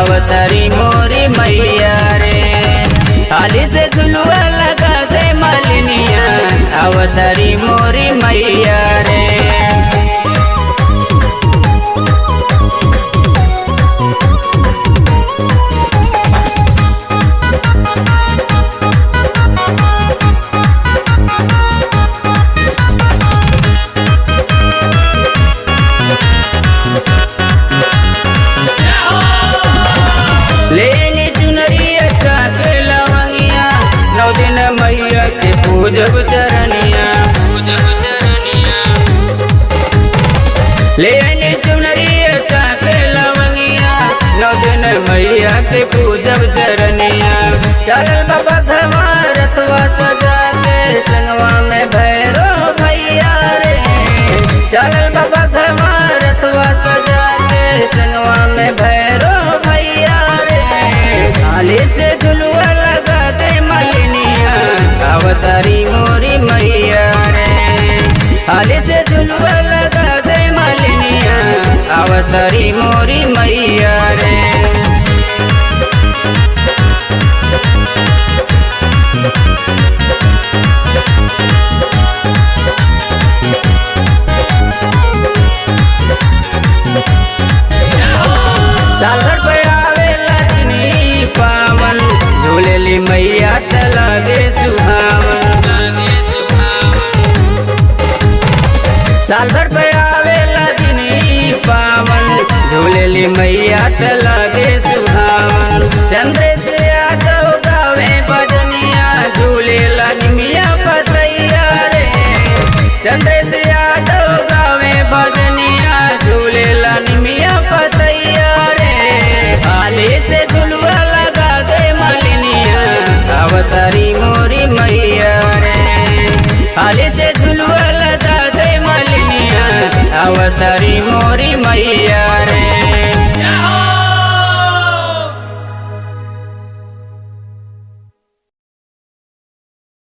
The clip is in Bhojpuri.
अवतारी मोरी मैया रे। हाली से झुलुआ लगा दे मालिनिया, अवतारी मोरी मैया रे। लेनी चुनरी अच्छा के लवंगिया, 9 दिन मैया के पूजब चरनिया। लेनी चुनरी अच्छा के लवंगिया, 9 दिन मैया के पूजब चरनिया। चलल बाबा घमा रतवा सजा के, संगवा में भैरो भैया रे। चलल बाबा घमा रतवा सजा के, संगवा में भैरो भैया रे। हाली से झुलुआ लगा दे मालिनिया, अवतारी मोरी मैया रे। हाली से झुलुआ लगा दे मालिनिया, अवतारी मोरी मैया रे। साल भर पे आवेला दिनी पावन, झूलेली मैया त लागे सुहावन। साल भर पे आवेला दिनी पावन, झूलेली मैया त लागे सुहावन। चंद्र से आजो गावे भजनिया, झूलेला निमिया पतैया रे। चंद्र से आजो गावे भजनिया, झूलेला निमिया पतैया रे। हाली से झुलुआ लगा दे मालिनिया, अवतारी मोरी मैया रे। हाली से झुलुआ लगा दे मालिनिया, अवतारी मोरी मैया